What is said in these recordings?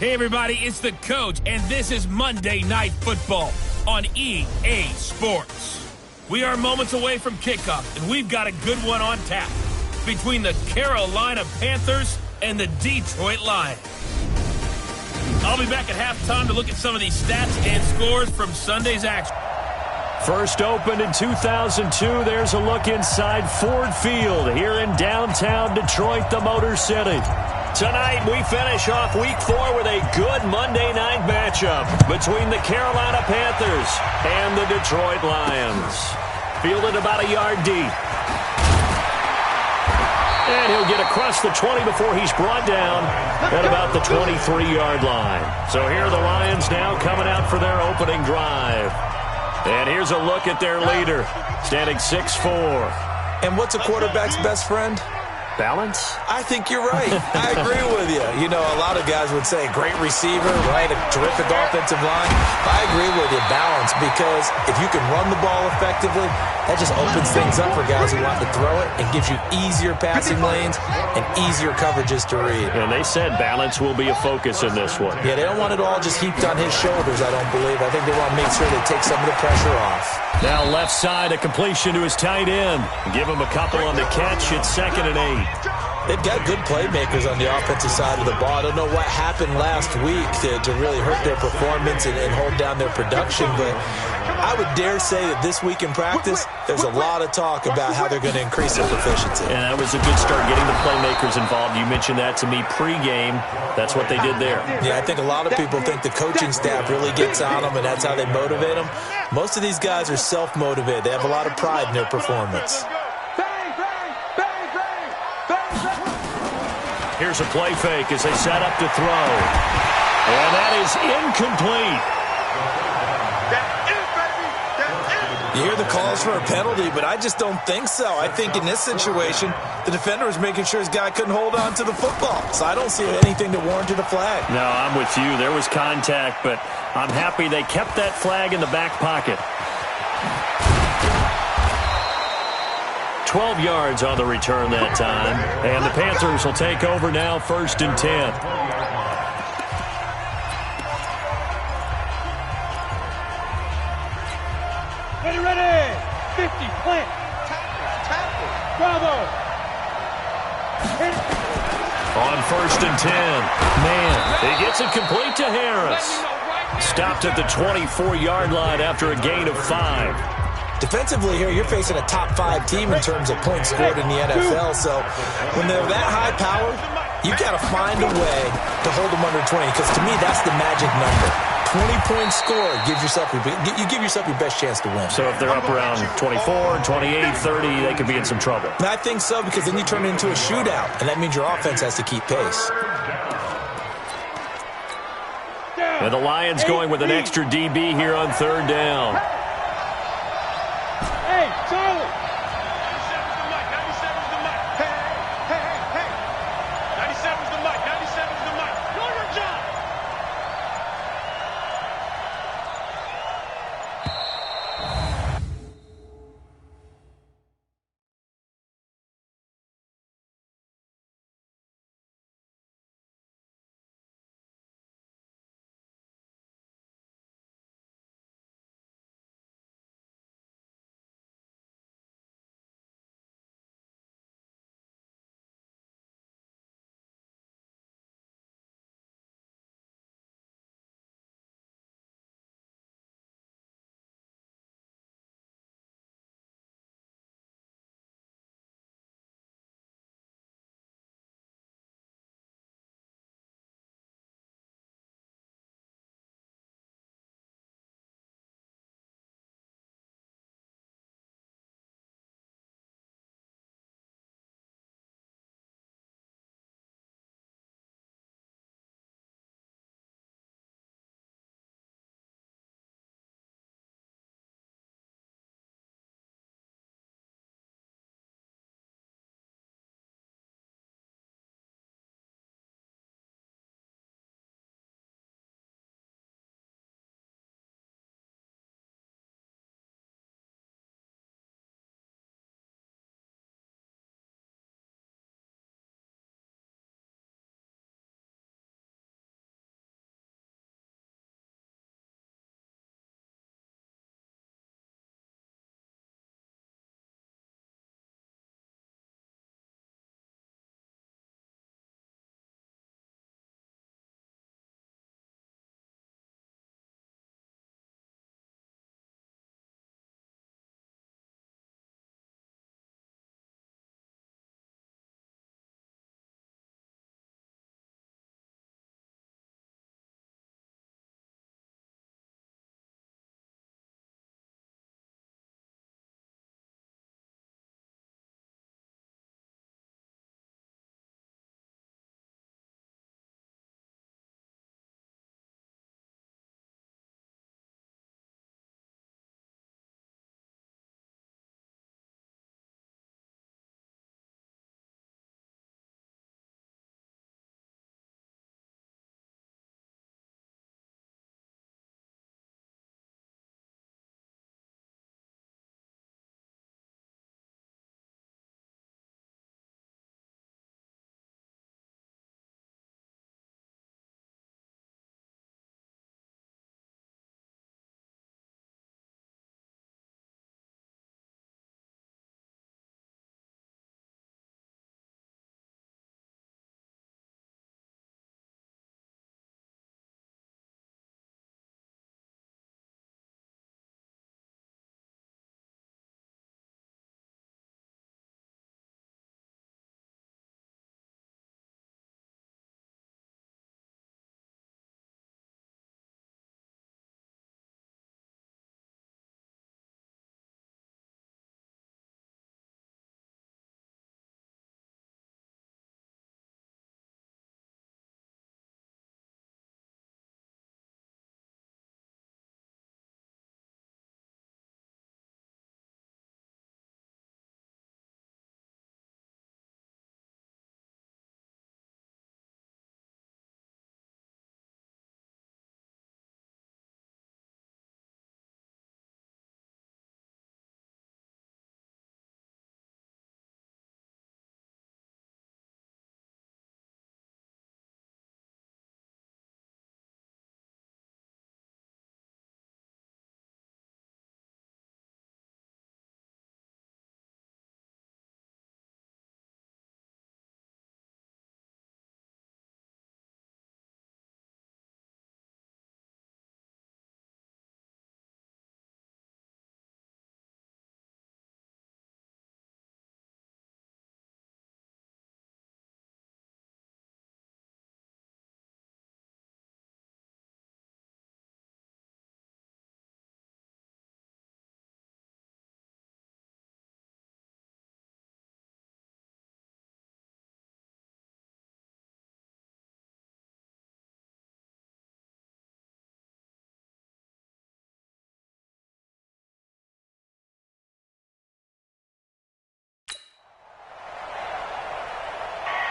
Hey, everybody, it's the coach, and this is Monday Night Football on EA Sports. We are moments away from kickoff, and we've got a good one on tap between the Carolina Panthers and the Detroit Lions. I'll be back at halftime to look at some of these stats and scores from Sunday's action. First opened in 2002, there's a look inside Ford Field here in downtown Detroit, the Motor City. Tonight, we finish off Week 4 with a good Monday night matchup between the Carolina Panthers and the Detroit Lions. Fielded about a yard deep. And he'll get across the 20 before he's brought down at about the 23-yard line. So here are the Lions now coming out for their opening drive. And here's a look at their leader, standing 6'4". And what's a quarterback's best friend? Balance? I think you're right. I agree with you. You know, a lot of guys would say great receiver, right? A terrific offensive line. I agree with you, balance, because if you can run the ball effectively, that just opens things up for guys who want to throw it and gives you easier passing lanes and easier coverages to read. And they said balance will be a focus in this one. Yeah, they don't want it all just heaped on his shoulders, I don't believe. I think they want to make sure they take some of the pressure off. Now left side, a completion to his tight end. Give him a couple on the catch. It's 2nd and 8. They've got good playmakers on the offensive side of the ball. I don't know what happened last week to really hurt their performance and hold down their production, but I would dare say that this week in practice, there's a lot of talk about how they're going to increase their proficiency. And that was a good start, getting the playmakers involved. You mentioned that to me pregame. That's what they did there. Yeah, I think a lot of people think the coaching staff really gets on them, and that's how they motivate them. Most of these guys are self-motivated. They have a lot of pride in their performance. Here's a play fake as they set up to throw. And that is incomplete. You hear the calls for a penalty, but I just don't think so. I think in this situation, the defender was making sure his guy couldn't hold on to the football. So I don't see anything that warranted a flag. No, I'm with you. There was contact, but I'm happy they kept that flag in the back pocket. 12 yards on the return that time. And the Panthers will take over now, 1st and 10. Ready, 50, plant. Tackle. Bravo. On 1st and 10. Man, he gets it complete to Harris. Stopped at the 24-yard line after a gain of 5. Defensively here, you're facing a top 5 team in terms of points scored in the NFL. So when they're that high powered, you've got to find a way to hold them under 20, because to me, that's the magic number. 20-point score, you give yourself your best chance to win. So if they're up around 24, 28, 30, they could be in some trouble. And I think so, because then you turn it into a shootout, and that means your offense has to keep pace. And the Lions going with an extra DB here on 3rd down.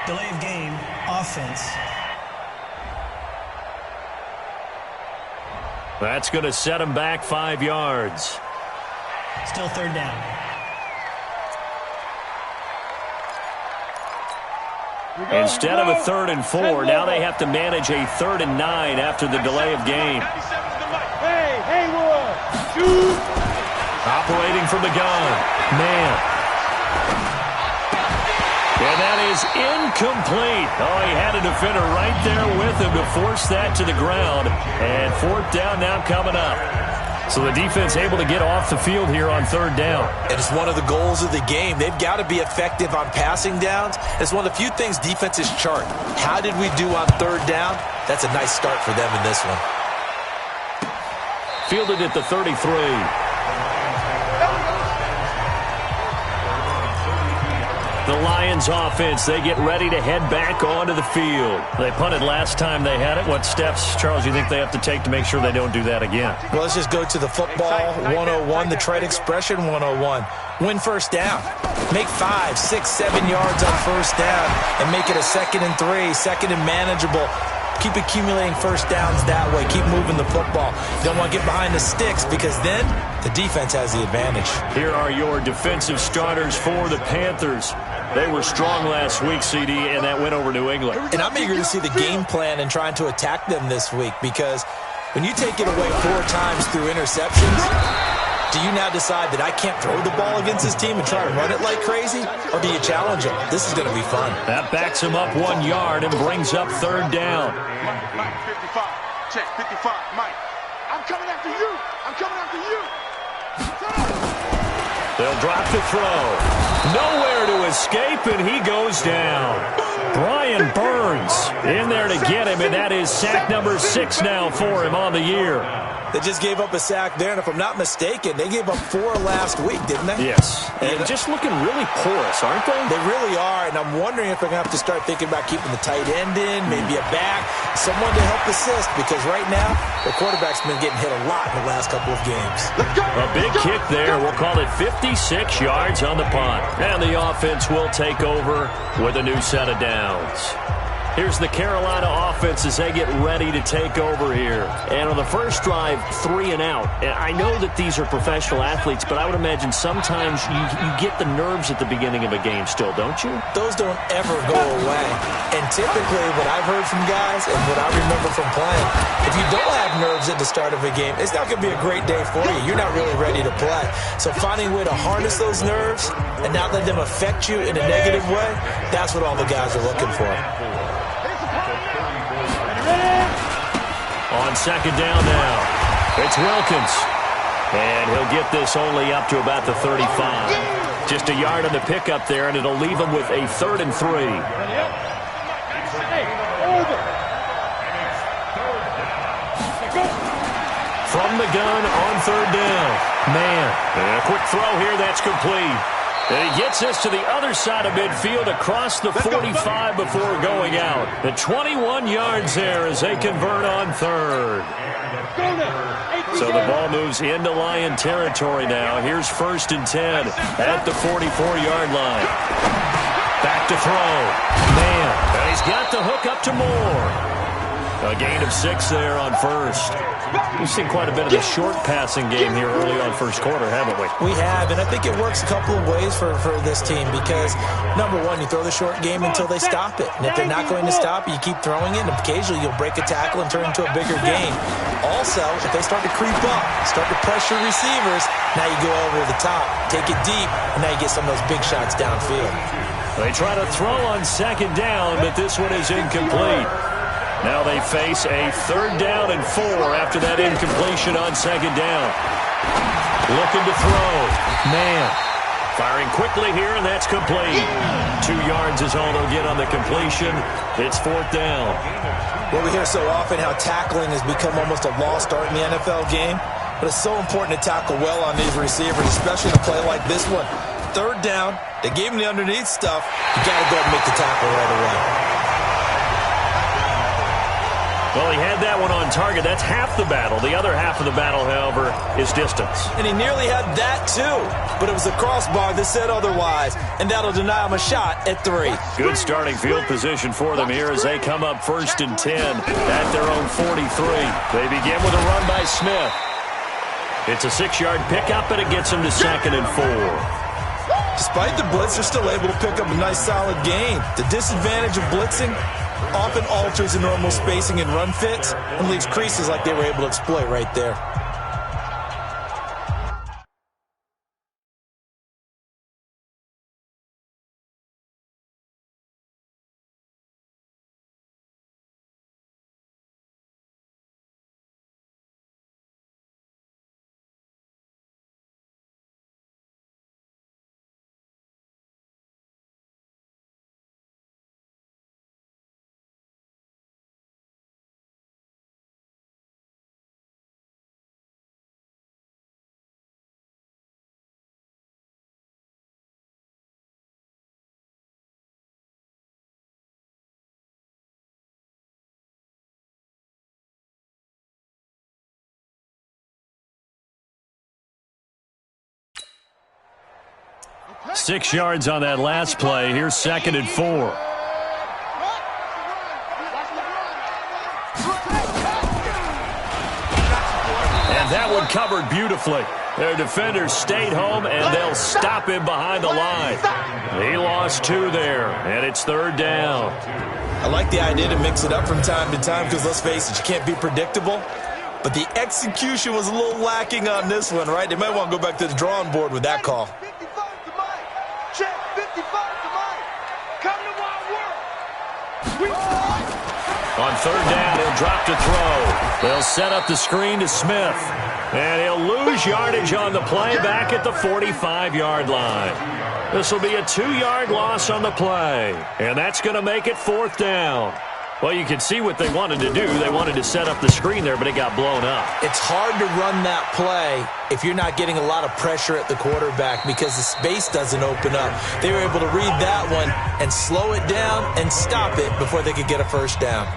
Delay of game, offense. That's going to set him back 5 yards. Still third down. Instead of a 3rd and 4, now they have to manage a 3rd and 9 after the delay of game. Hey, Haywood, shoot! Operating from the gun. Man. And that is incomplete. Oh, he had a defender right there with him to force that to the ground. And 4th down now coming up. So the defense able to get off the field here on 3rd down. And it's one of the goals of the game. They've got to be effective on passing downs. It's one of the few things defenses chart. How did we do on 3rd down? That's a nice start for them in this one. Fielded at the 33. The Lions offense, they get ready to head back onto the field. They punted last time they had it. What steps, Charles, you think they have to take to make sure they don't do that again? Well, let's just go to the football 101, the trade expression 101. Win 1st down. Make 5, 6, 7 yards on 1st down and make it a 2nd and 3, 2nd and manageable. Keep accumulating 1st downs that way. Keep moving the football. You don't want to get behind the sticks because then the defense has the advantage. Here are your defensive starters for the Panthers. They were strong last week, CD, and that went over New England. And I'm eager to see the game plan and trying to attack them this week because when you take it away 4 times through interceptions, do you now decide that I can't throw the ball against this team and try to run it like crazy? Or do you challenge them? This is going to be fun. That backs him up 1 yard and brings up 3rd down. Mike, 55. Check, 55. Mike, I'm coming after you. I'm coming after you. They'll drop the throw. Nowhere to escape, and he goes down. Brian Burns in there to get him, and that is sack number 6 now for him on the year. They just gave up a sack there, and if I'm not mistaken, they gave up 4 last week, didn't they? Yes, and just looking really porous, aren't they? They really are, and I'm wondering if they're going to have to start thinking about keeping the tight end in, maybe a back, someone to help assist, because right now, the quarterback's been getting hit a lot in the last couple of games. A big kick there. We'll call it 56 yards on the punt. And the offense will take over with a new set of downs. Here's the Carolina offense as they get ready to take over here. And on the first drive, 3 and out. And I know that these are professional athletes, but I would imagine sometimes you get the nerves at the beginning of a game still, don't you? Those don't ever go away. And typically what I've heard from guys and what I remember from playing, if you don't have nerves at the start of a game, it's not going to be a great day for you. You're not really ready to play. So finding a way to harness those nerves and not let them affect you in a negative way, that's what all the guys are looking for. On 2nd down now, it's Wilkins. And he'll get this only up to about the 35. Just a yard on the pickup there, and it'll leave him with a 3rd and 3. From the gun on 3rd down. Man, a quick throw here, that's complete. And he gets this to the other side of midfield across the 45 before going out. The 21 yards there as they convert on 3rd. So the ball moves into Lion territory now. Here's 1st and 10 at the 44-yard line. Back to throw. Man, and he's got the hook up to Moore. A gain of 6 there on 1st. We've seen quite a bit of the short passing game here early on 1st quarter, haven't we? We have, and I think it works a couple of ways for this team because, number one, you throw the short game until they stop it. And if they're not going to stop it, you keep throwing it, and occasionally you'll break a tackle and turn into a bigger gain. Also, if they start to creep up, start to pressure receivers, now you go over the top, take it deep, and now you get some of those big shots downfield. They try to throw on 2nd down, but this one is incomplete. Now they face a 3rd down and 4 after that incompletion on 2nd down. Looking to throw. Man, firing quickly here, and that's complete. 2 yards is all they'll get on the completion. It's 4th down. Well, we hear so often how tackling has become almost a lost art in the NFL game, but it's so important to tackle well on these receivers, especially in a play like this one. 3rd down, they gave him the underneath stuff. You got to go and make the tackle right away. Well, he had that one on target. That's half the battle. The other half of the battle, however, is distance. And he nearly had that, too. But it was the crossbar that said otherwise, and that'll deny him a shot at 3. Good starting field position for them here as they come up 1st and 10 at their own 43. They begin with a run by Smith. It's a 6-yard pickup, and it gets them to 2nd and 4. Despite the blitz, they're still able to pick up a nice, solid gain. The disadvantage of blitzing often alters the normal spacing and run fits and leaves creases like they were able to exploit right there. Okay. 6 yards on that last play. Here's 2nd and 4. And that one covered beautifully. Their defenders stayed home, and they'll stop him behind the line. He lost 2 there, and it's 3rd down. I like the idea to mix it up from time to time because, let's face it, you can't be predictable. But the execution was a little lacking on this one, right? They might want to go back to the drawing board with that call. Check 55 to Mike. Come to Wild World. On 3rd down, he'll drop to throw. They'll set up the screen to Smith. And he'll lose yardage on the play back at the 45-yard line. This will be a 2-yard loss on the play. And that's going to make it 4th down. Well, you can see what they wanted to do. They wanted to set up the screen there, but it got blown up. It's hard to run that play if you're not getting a lot of pressure at the quarterback because the space doesn't open up. They were able to read that one and slow it down and stop it before they could get a 1st down.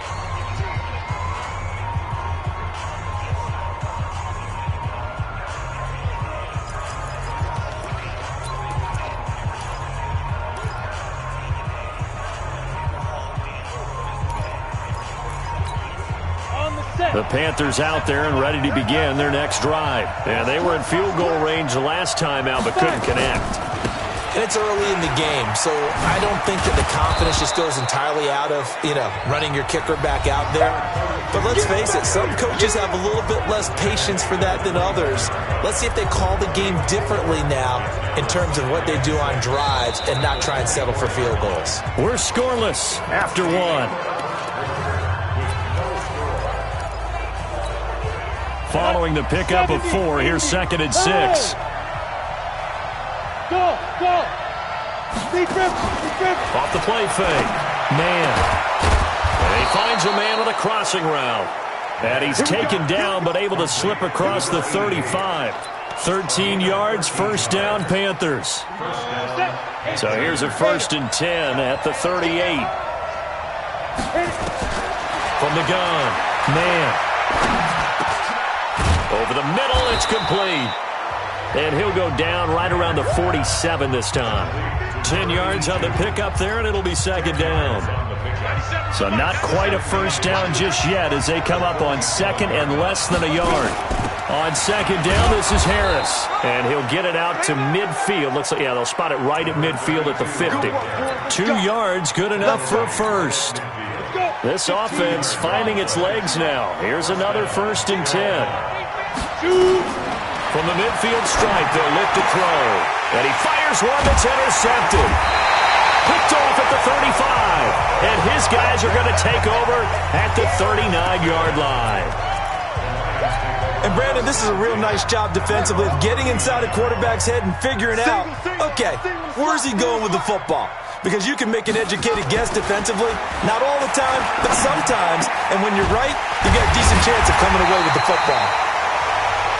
The Panthers out there and ready to begin their next drive. And they were in field goal range the last time out, but couldn't connect. And it's early in the game, so I don't think that the confidence just goes entirely out of, running your kicker back out there. But let's face it, some coaches have a little bit less patience for that than others. Let's see if they call the game differently now in terms of what they do on drives and not try and settle for field goals. We're scoreless after 1. Following the pickup of 4, here's 2nd and 6. Go! Defense! Off the play fake. Man. And he finds a man on a crossing route. And he's taken down but able to slip across the 35. 13 yards, 1st down, Panthers. So here's a 1st and 10 at the 38. From the gun. Man. Over the middle, it's complete. And he'll go down right around the 47 this time. 10 yards on the pickup there, and it'll be 2nd down. So not quite a 1st down just yet as they come up on 2nd and less than a yard. On 2nd down, this is Harris. And he'll get it out to midfield. Looks like, they'll spot it right at midfield at the 50. 2 yards, good enough for a 1st. This offense finding its legs now. Here's another 1st and 10. From the midfield stripe, they'll lift a throw. And he fires one that's intercepted. Picked off at the 35. And his guys are going to take over at the 39-yard line. And Brandon, this is a real nice job defensively of getting inside a quarterback's head and figuring out, okay, where's he going with the football? Because you can make an educated guess defensively, not all the time, but sometimes. And when you're right, you got a decent chance of coming away with the football.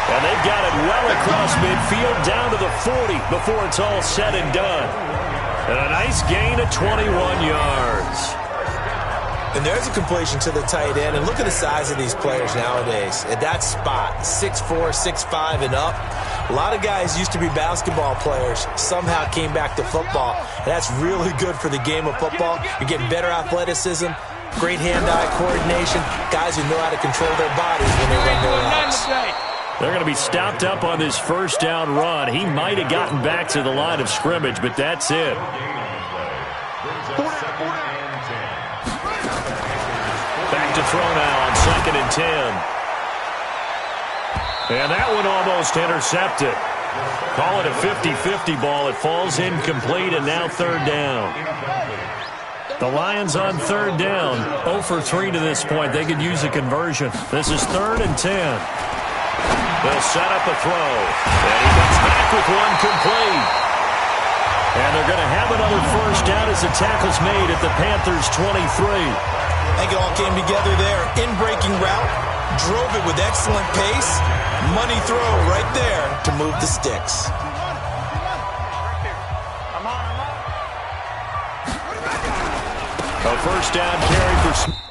And they've got it well across midfield down to the 40 before it's all said and done. And a nice gain of 21 yards. And there's a completion to the tight end. And look at the size of these players nowadays. At that spot, 6'4", 6'5", and up. A lot of guys used to be basketball players, somehow came back to football. And that's really good for the game of football. You're getting better athleticism, great hand-eye coordination, guys who know how to control their bodies when they run their routes. They're going to be stopped up on this first down run. He might have gotten back to the line of scrimmage, but that's it. Back to throw now on 2nd and 10. And that one almost intercepted. Call it a 50-50 ball. It falls incomplete, and now 3rd down. The Lions on 3rd down. 0 for 3 to this point. They could use a conversion. This is 3rd and 10. They'll set up a throw. And he comes back with one complete. And they're going to have another first down as the tackle's made at the Panthers' 23. I think it all came together there. In-breaking route, drove it with excellent pace. Money throw right there to move the sticks. A first down carry for Smith.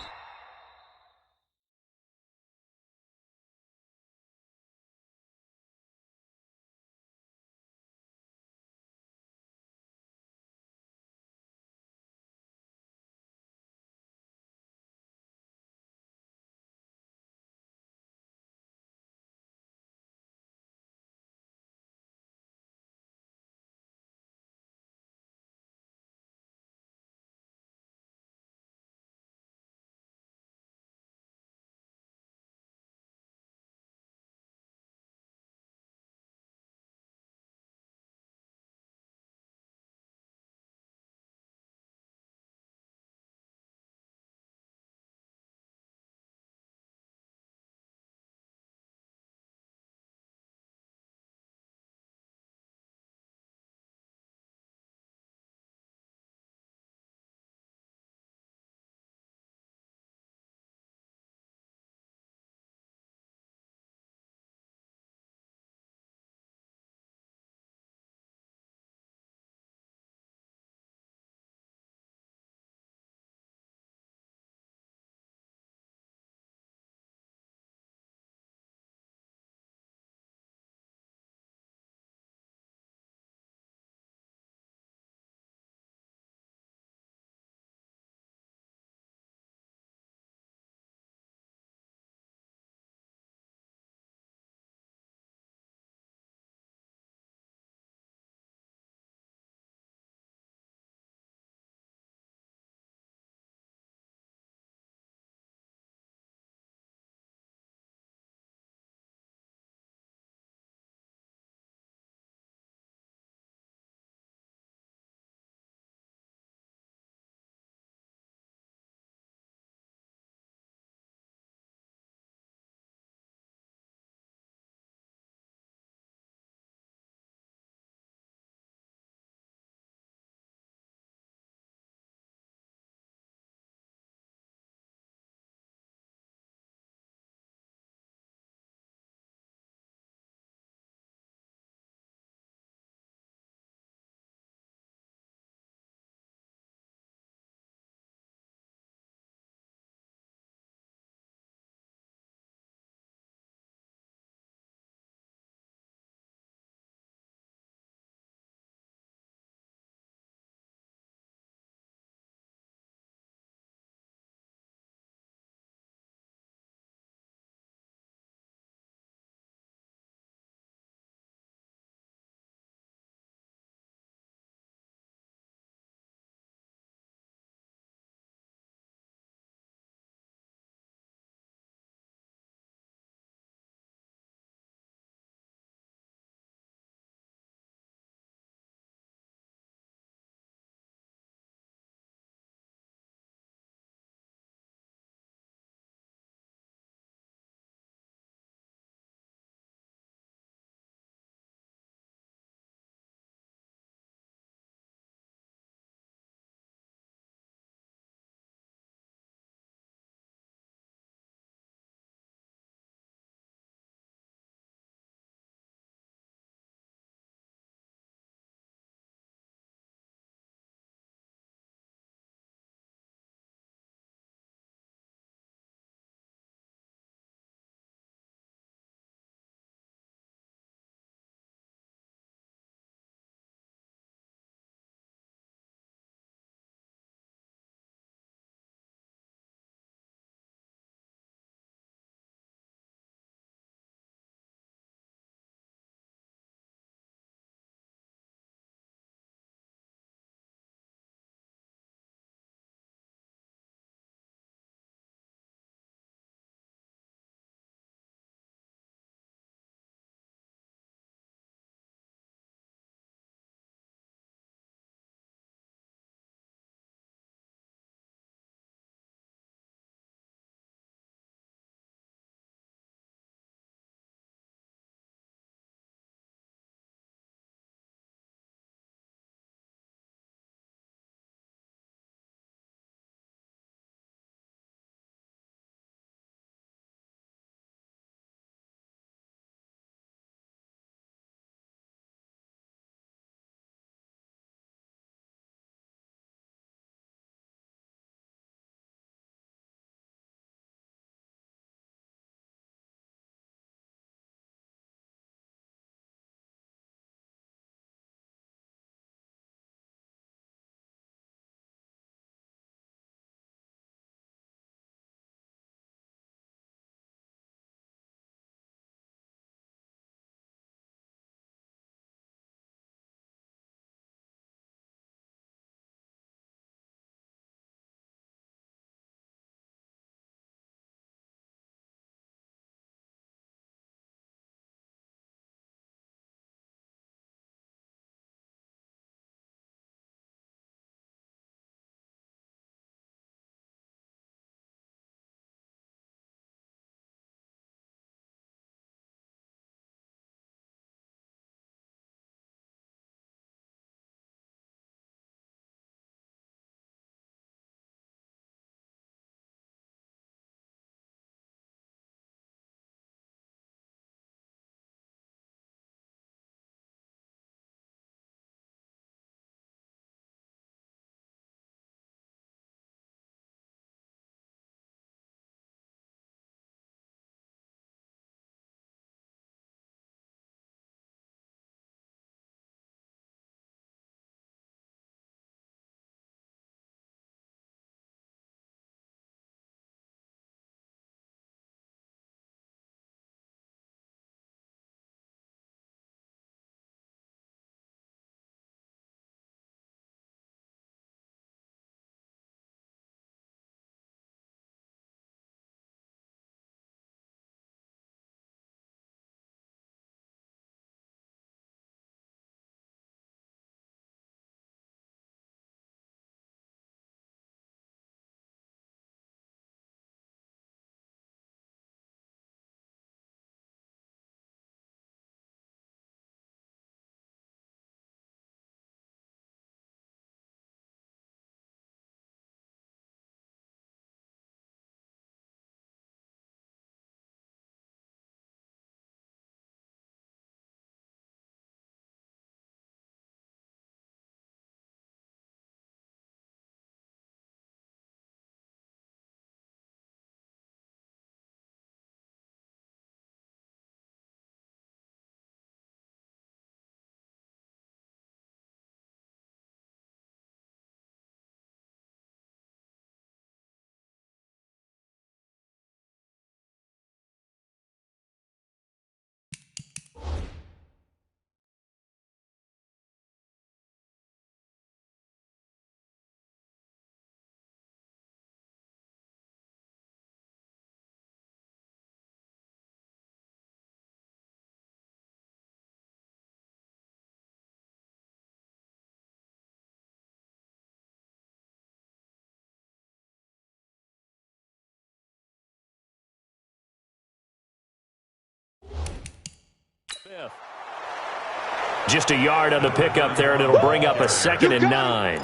Just a yard on the pickup there, and it'll bring up a 2nd and 9.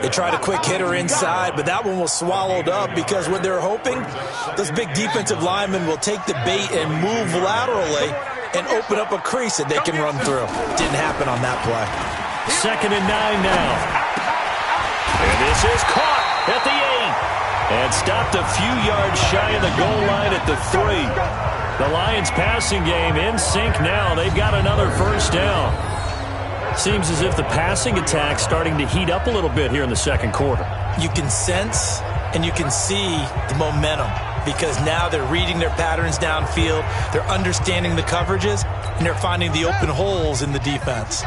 They tried a quick hitter inside, but that one was swallowed up because what they're hoping, those big defensive linemen will take the bait and move laterally and open up a crease that they can run through. Didn't happen on that play. 2nd and 9 now. And this is caught at the 8. And stopped a few yards shy of the goal line at the 3. The Lions passing game in sync now. They've got another first down. Seems as if the passing attack's starting to heat up a little bit here in the second quarter. You can sense and you can see the momentum because now they're reading their patterns downfield, they're understanding the coverages, and they're finding the open holes in the defense.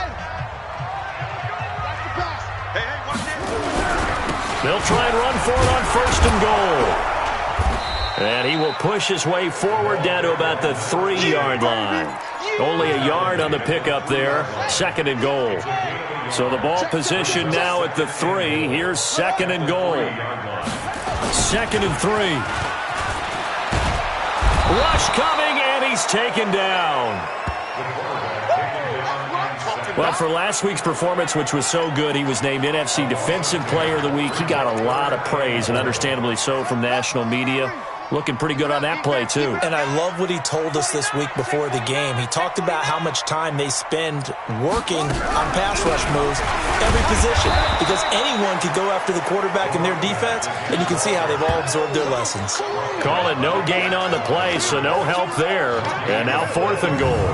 They'll try and run for it on 1st and goal. And he will push his way forward down to about the 3-yard line. Only a yard on the pickup there. 2nd and goal. So the ball position now at the 3. Here's 2nd and goal. 2nd and 3. Rush coming, and he's taken down. Well, for last week's performance, which was so good, he was named NFC Defensive Player of the Week. He got a lot of praise, and understandably so, from national media. Looking pretty good on that play, too. And I love what he told us this week before the game. He talked about how much time they spend working on pass rush moves, every position, because anyone could go after the quarterback in their defense, and you can see how they've all absorbed their lessons. Call it no gain on the play, so no help there. And now 4th and goal.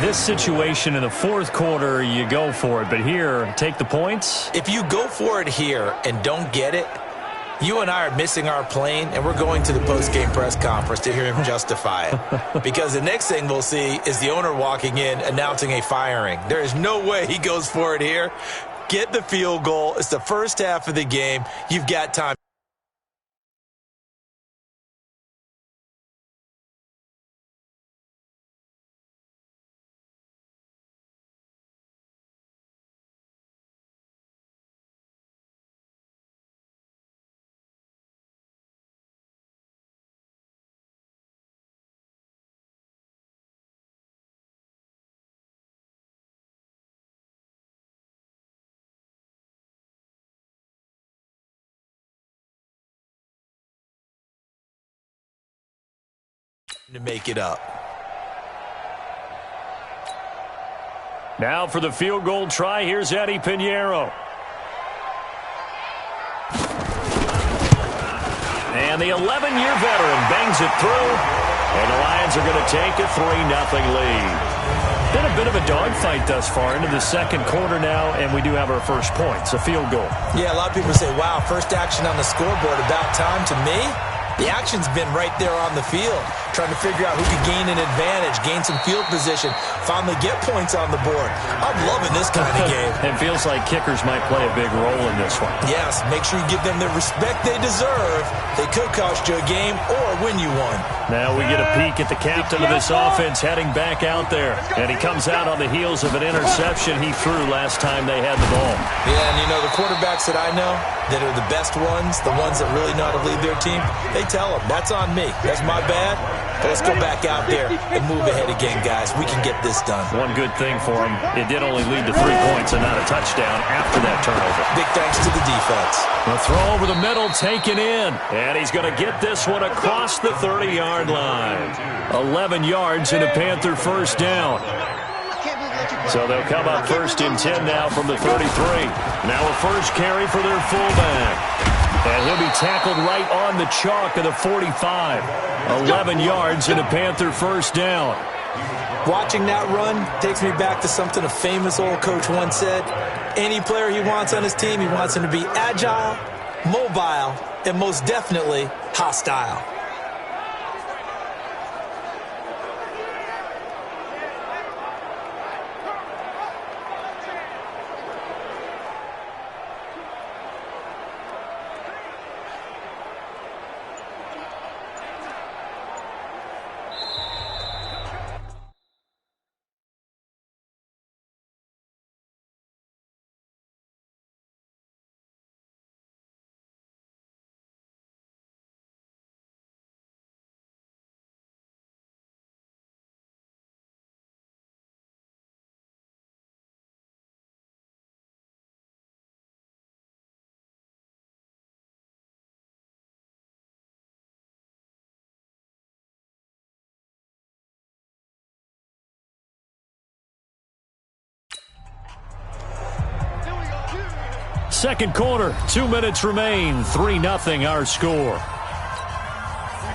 This situation in the 4th quarter, you go for it. But here, take the points. If you go for it here and don't get it, you and I are missing our plane, and we're going to the post-game press conference to hear him justify it. Because the next thing we'll see is the owner walking in announcing a firing. There is no way he goes for it here. Get the field goal. It's the first half of the game. You've got time. To make it up. Now for the field goal try, here's Eddie Pinheiro. And the 11-year veteran bangs it through, and the Lions are going to take a 3-0 lead. Been a bit of a dogfight thus far into the second quarter now, and we do have our first points, a field goal. Yeah, a lot of people say, wow, first action on the scoreboard, about time. To me, the action's been right there on the field, trying to figure out who could gain an advantage, gain some field position, finally get points on the board. I'm loving this kind of game. It feels like kickers might play a big role in this one. Yes, make sure you give them the respect they deserve. They could cost you a game or win you one. Now we get a peek at the captain of this offense heading back out there. And he comes out on the heels of an interception he threw last time they had the ball. Yeah, and you know, the quarterbacks that I know that are the best ones, the ones that really know how to lead their team, they tell them, that's on me. That's my bad. But let's go back out there and move ahead again, guys. We can get this done. One good thing for him, it did only lead to 3 points and not a touchdown after that turnover. Big thanks to the defense. The throw over the middle taken in. And he's going to get this one across the 30-yard line. 11 yards and a Panther first down. So they'll come up 1st and 10 now from the 33. Now a first carry for their fullback. And he'll be tackled right on the chalk of the 45. 11 yards and a Panther first down. Watching that run takes me back to something a famous old coach once said. Any player he wants on his team, he wants him to be agile, mobile, and most definitely hostile. second quarter. 2 minutes remain. 3-0 our score.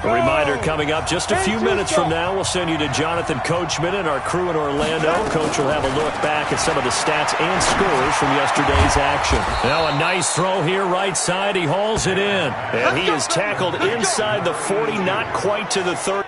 A reminder coming up just a few minutes from now. We'll send you to Jonathan Coachman and our crew in Orlando. Coach will have a look back at some of the stats and scores from yesterday's action. Now a nice throw here right side. He hauls it in. And he is tackled inside the 40, not quite to the 30.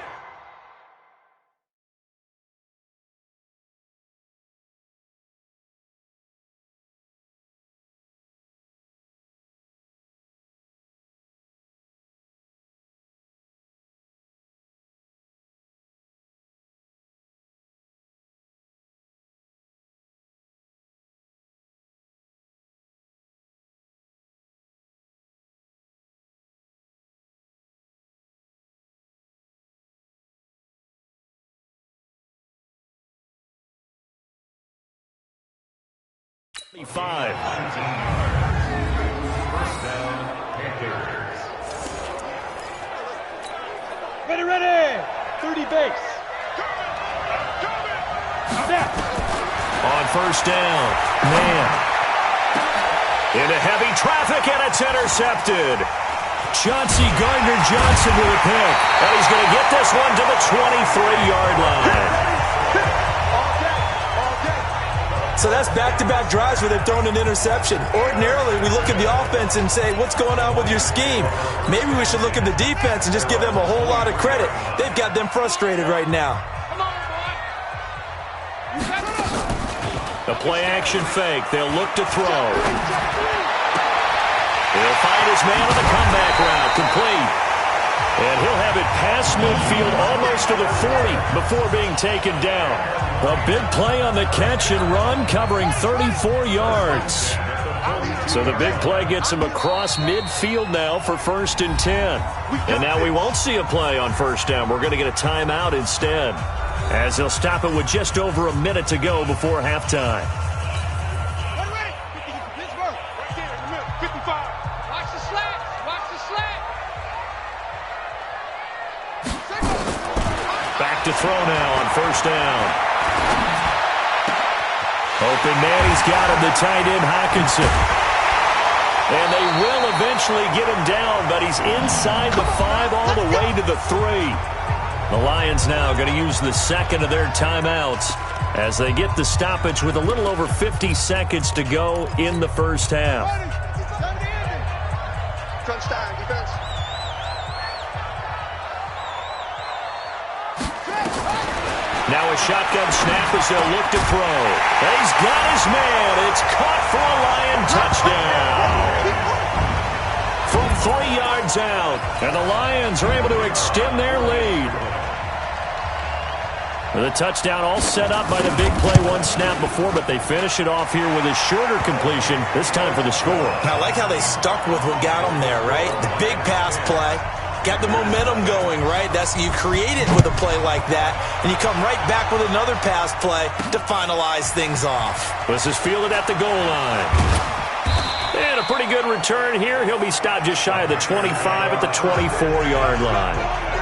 Five. Ready. 30 base. Snap. On first down. Man. Into heavy traffic, and it's intercepted. Chauncey Gardner-Johnson with a pick. And he's going to get this one to the 23-yard line. So that's back-to-back drives where they've thrown an interception. Ordinarily, we look at the offense and say, what's going on with your scheme? Maybe we should look at the defense and just give them a whole lot of credit. They've got them frustrated right now. The play-action fake. They'll look to throw. He'll find his man on the comeback route. Complete. And he'll have it past midfield almost to the 40 before being taken down. A big play on the catch and run, covering 34 yards. So the big play gets him across midfield now for 1st and 10. And now we won't see a play on first down. We're going to get a timeout instead, as he'll stop it with just over a minute to go before halftime. Back to throw now on first down. Open man, he's got him, the tight end Hockenson. And they will eventually get him down, but he's inside the 5 all the way to the 3. The Lions now going to use the second of their timeouts as they get the stoppage with a little over 50 seconds to go in the first half. Crunch time, defense. Now a shotgun snap as they'll look to throw. And he's got his man. It's caught for a Lion touchdown. From 3 yards out. And the Lions are able to extend their lead. The touchdown all set up by the big play one snap before, but they finish it off here with a shorter completion, this time for the score. I like how they stuck with what got them there, right? The big pass play. Got the momentum going, right? That's you create it with a play like that, and you come right back with another pass play to finalize things off. This is fielded at the goal line. And a pretty good return here. He'll be stopped just shy of the 25 at the 24-yard line.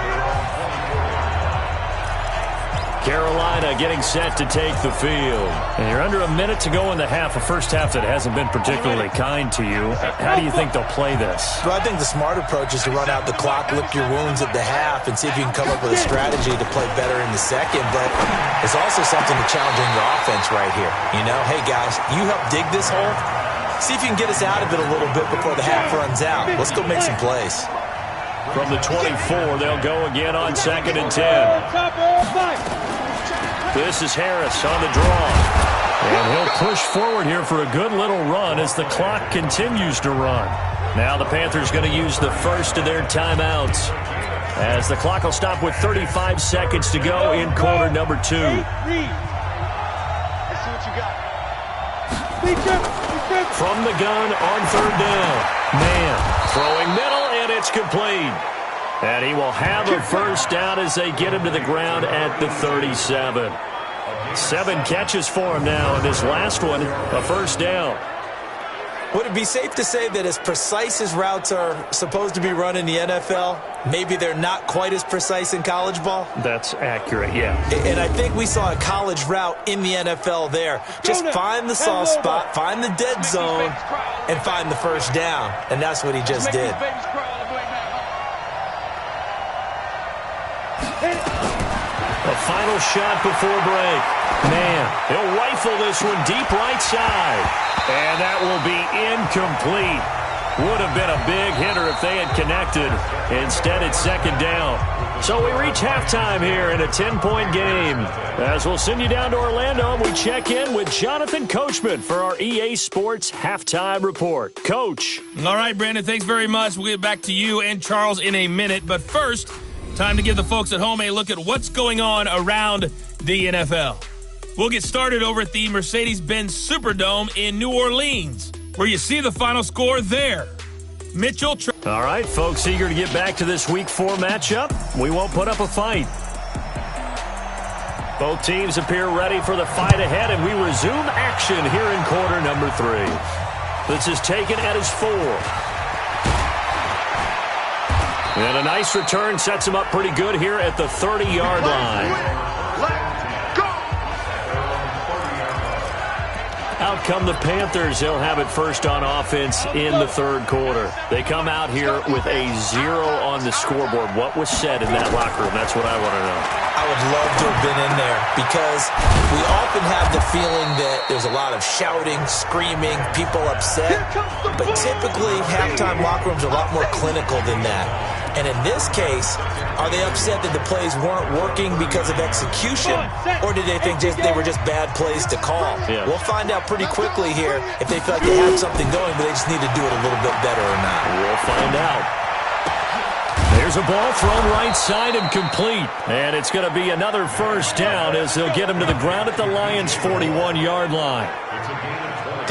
Carolina getting set to take the field. And you're under a minute to go in the half, a first half that hasn't been particularly kind to you. How do you think they'll play this? Well, I think the smart approach is to run out the clock, lick your wounds at the half, and see if you can come up with a strategy to play better in the second. But it's also something to challenge in your offense right here. You know, hey, guys, you help dig this hole. See if you can get us out of it a little bit before the half runs out. Let's go make some plays. From the 24, they'll go again on 2nd and 10. This is Harris on the draw. And he'll push forward here for a good little run as the clock continues to run. Now the Panthers going to use the first of their timeouts, as the clock will stop with 35 seconds to go in quarter number 2. Let's see what you got. From the gun on 3rd down. Man, throwing middle, and it's complete. And he will have a first down as they get him to the ground at the 37. 7 catches for him now, and this last one, a first down. Would it be safe to say that as precise as routes are supposed to be run in the NFL, maybe they're not quite as precise in college ball? That's accurate, yeah. And I think we saw a college route in the NFL there. Just find the soft spot, find the dead zone, and find the first down. And that's what he just did. The final shot before break. Man, he'll rifle this one deep right side. And that will be incomplete. Would have been a big hitter if they had connected. Instead, it's second down. So we reach halftime here in a 10-point game. As we'll send you down to Orlando, and we check in with Jonathan Coachman for our EA Sports Halftime Report. Coach. All right, Brandon, thanks very much. We'll get back to you and Charles in a minute. But first, time to give the folks at home a look at what's going on around the NFL. We'll get started over at the Mercedes-Benz Superdome in New Orleans, where you see the final score there. Mitchell. All right, folks, eager to get back to this Week 4 matchup. We won't put up a fight. Both teams appear ready for the fight ahead, and we resume action here in quarter number 3. This is taken at his 4. And a nice return sets him up pretty good here at the 30-yard line. Out come the Panthers. They'll have it first on offense in the third quarter. They come out here with a 0 on the scoreboard. What was said in that locker room? That's what I want to know. I would love to have been in there because we often have the feeling that there's a lot of shouting, screaming, people upset. But typically, halftime locker rooms are a lot more clinical than that. And in this case, are they upset that the plays weren't working because of execution, or did they think they were just bad plays to call? Yeah. We'll find out pretty quickly here if they feel like they had something going, but they just need to do it a little bit better or not. We'll find out. There's a ball thrown right side and complete. And it's going to be another first down as they'll get him to the ground at the Lions' 41-yard line.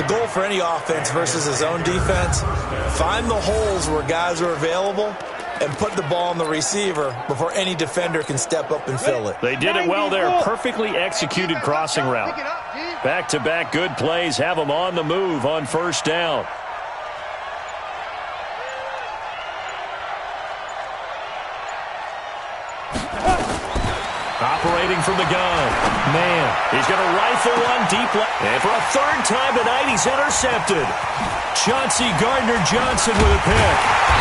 The goal for any offense versus his own defense, find the holes where guys are available and put the ball on the receiver before any defender can step up and fill it. They did it well there. Perfectly executed crossing route. Back-to-back good plays have them on the move on first down. Operating from the gun. Man, he's going to rifle one deep left. And for a third time tonight, he's intercepted. Chauncey Gardner-Johnson with a pick.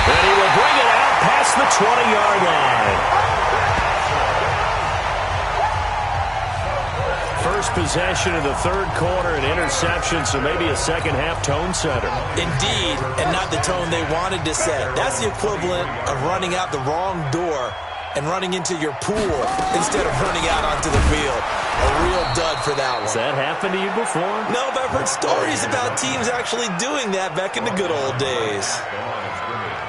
And he will bring it out past the 20-yard line. First possession of the third quarter, an interception, so maybe a second-half tone setter. Indeed, and not the tone they wanted to set. That's the equivalent of running out the wrong door and running into your pool instead of running out onto the field. A real dud for that one. Has that happened to you before? No, but I've heard stories about teams actually doing that back in the good old days.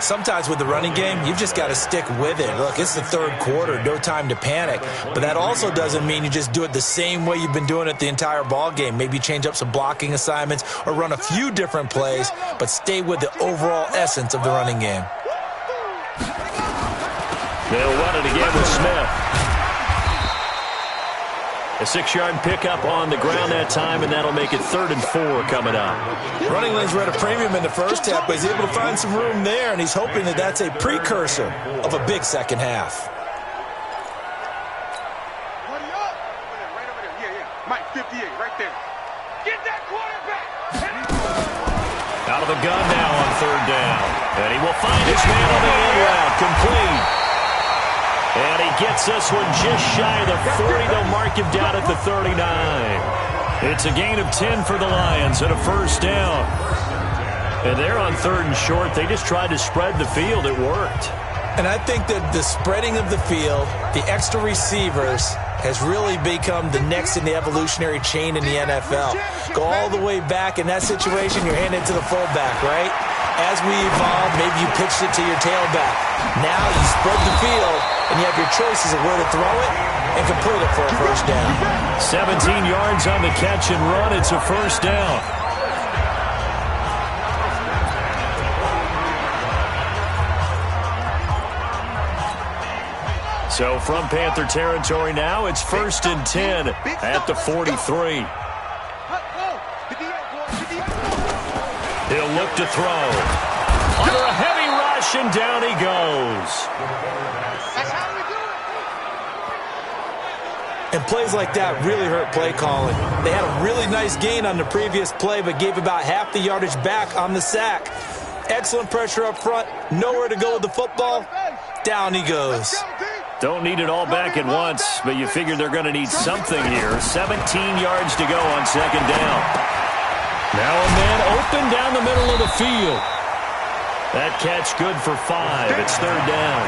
Sometimes with the running game, you've just got to stick with it. Look, it's the third quarter, no time to panic. But that also doesn't mean you just do it the same way you've been doing it the entire ball game. Maybe change up some blocking assignments or run a few different plays, but stay with the overall essence of the running game. They'll run it again with Smith. A 6-yard pickup on the ground that time, and that'll make it 3rd and 4 coming up. Running lanes were at a premium in the first half, but he's able to find some room there, and he's hoping that that's a precursor of a big second half. Right over there. Yeah. Mike, 58, right there. Get that quarterback. Out of the gun now on 3rd down. And he will find his man on the end route, complete. And he gets this one just shy of the 40. They'll mark him down at the 39. It's a gain of 10 for the Lions and a first down. And they're on 3rd and short. They just tried to spread the field. It worked. And I think that the spreading of the field, the extra receivers, has really become the next in the evolutionary chain in the NFL. Go all the way back in that situation, you're handed to the fullback, right? As we evolve, maybe you pitched it to your tailback. Now you spread the field, and you have your choices of where to throw it and complete it for a first down. 17 yards on the catch and run. It's a first down. So from Panther territory now, it's 1st and 10 at the 43. He'll look to throw. Under a heavy rush, and down he goes. That's how we do it. And plays like that really hurt play calling. They had a really nice gain on the previous play, but gave about half the yardage back on the sack. Excellent pressure up front. Nowhere to go with the football. Down he goes. Don't need it all back at once, but you figure they're going to need something here. 17 yards to go on second down. Now a man open down the middle of the field. That catch good for 5. It's third down.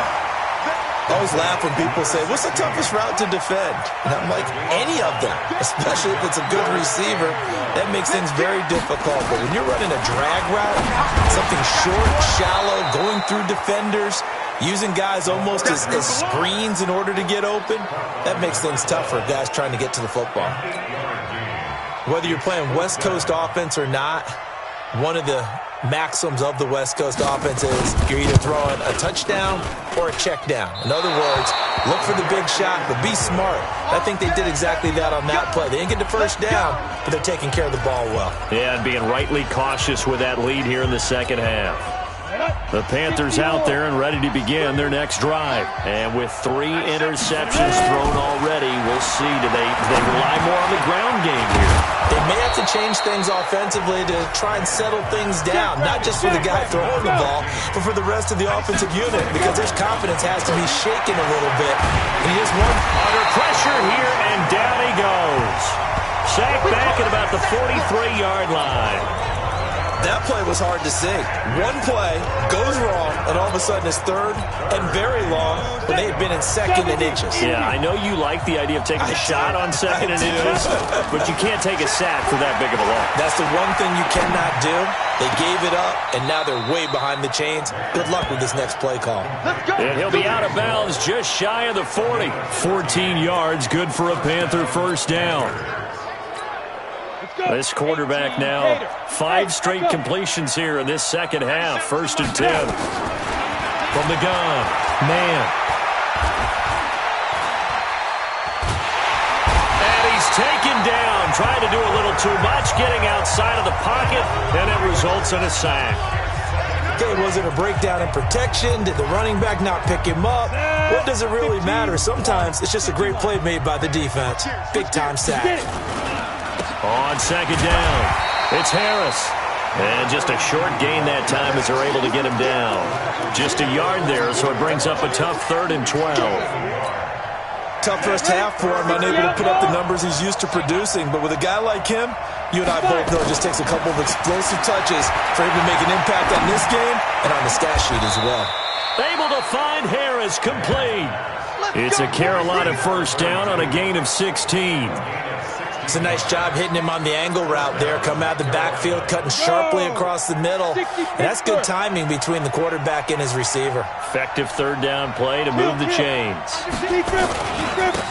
I always laugh when people say, what's the toughest route to defend? And I'm like, any of them, especially if it's a good receiver. That makes things very difficult. But when you're running a drag route, something short, shallow, going through defenders, using guys almost as screens in order to get open, that makes things tough for guys trying to get to the football. Whether you're playing West Coast offense or not, one of the maxims of the West Coast offense is you're either throwing a touchdown or a check down. In other words, look for the big shot, but be smart. I think they did exactly that on that play. They didn't get the first down, but they're taking care of the ball well. Yeah, and being rightly cautious with that lead here in the second half. The Panthers out there and ready to begin their next drive. And with 3 interceptions thrown already, we'll see. Do they rely more on the ground game here? They may have to change things offensively to try and settle things down, not just for the guy throwing the ball, but for the rest of the offensive unit, because their confidence has to be shaken a little bit. And he is under pressure here, and down he goes. Sacked back at about the 43-yard line. That play was hard to see. One play goes wrong, and all of a sudden it's third and very long when they had been in second and inches. Yeah, I know you like the idea of taking a shot on second and inches, but you can't take a sack for that big of a loss. That's the one thing you cannot do. They gave it up, and now they're way behind the chains. Good luck with this next play call. And he'll be out of bounds just shy of the 40. 14 yards, good for a Panther first down. This quarterback now, 5 straight completions here in this second half. 1st and 10. From the gun, man. And he's taken down, trying to do a little too much, getting outside of the pocket, and it results in a sack. Okay, was it a breakdown in protection? Did the running back not pick him up? What does it really matter? Sometimes it's just a great play made by the defense. Big-time sack. On second down, it's Harris. And just a short gain that time as they're able to get him down. Just a yard there, so it brings up a tough 3rd and 12. Tough first half for him, unable to put up the numbers he's used to producing. But with a guy like him, you and I both know it just takes a couple of explosive touches for him to make an impact on this game and on the stat sheet as well. Able to find Harris complete. It's a Carolina first down on a gain of 16. It's a nice job hitting him on the angle route there. Come out of the backfield, cutting sharply across the middle. And that's good timing between the quarterback and his receiver. Effective 3rd down play to move the chains.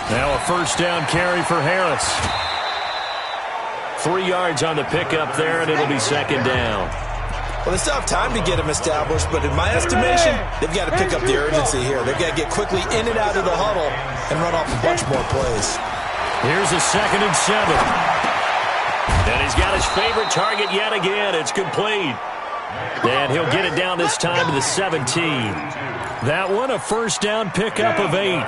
Now a first down carry for Harris. 3 yards on the pickup there, and it'll be second down. Well, they still have time to get him established, but in my estimation, they've got to pick up the urgency here. They've got to get quickly in and out of the huddle and run off a bunch more plays. Here's a 2nd and 7. And he's got his favorite target yet again. It's complete. And he'll get it down this time to the 17. That one a first down pickup of 8.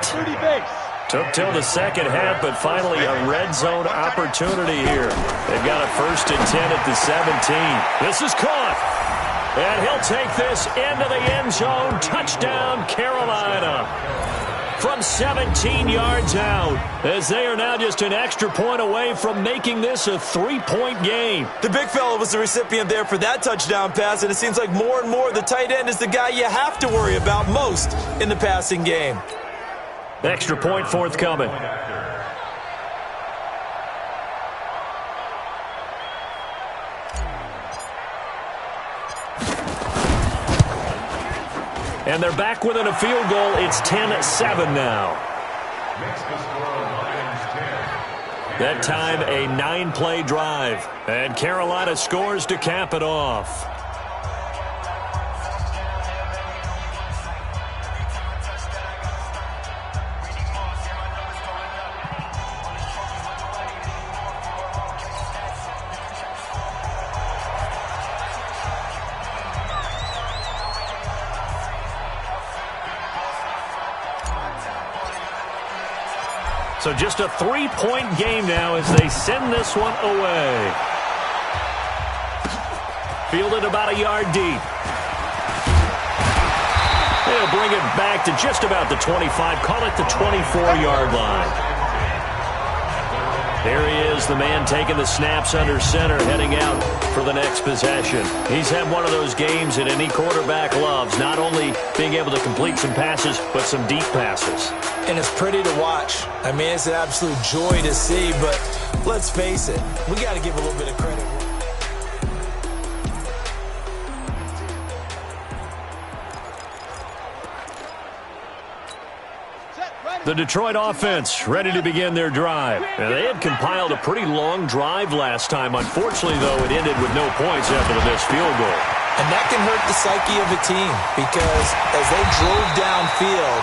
Took till the second half, but finally a red zone opportunity here. They've got a 1st and 10 at the 17. This is caught. And he'll take this into the end zone. Touchdown, Carolina. From 17 yards out, as they are now just an extra point away from making this a 3-point game. The big fella was the recipient there for that touchdown pass, and it seems like more and more the tight end is the guy you have to worry about most in the passing game. Extra point forthcoming. And they're back within a field goal. It's 10-7 now. That time a 9-play drive. And Carolina scores to cap it off. So just a 3-point game now as they send this one away. Fielded about a yard deep. They'll bring it back to just about the 25. Call it the 24-yard line. There he is, the man taking the snaps under center, heading out for the next possession. He's had one of those games that any quarterback loves, not only being able to complete some passes, but some deep passes. And it's pretty to watch. I mean, it's an absolute joy to see, but let's face it, we got to give a little bit of credit. The Detroit offense ready to begin their drive. Now, they had compiled a pretty long drive last time. Unfortunately, though, it ended with no points after the missed field goal. And that can hurt the psyche of a team because as they drove downfield,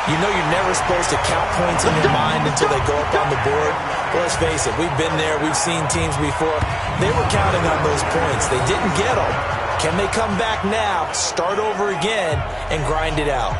you know you're never supposed to count points in your mind until they go up on the board. But let's face it, we've been there. We've seen teams before. They were counting on those points. They didn't get them. Can they come back now, start over again, and grind it out?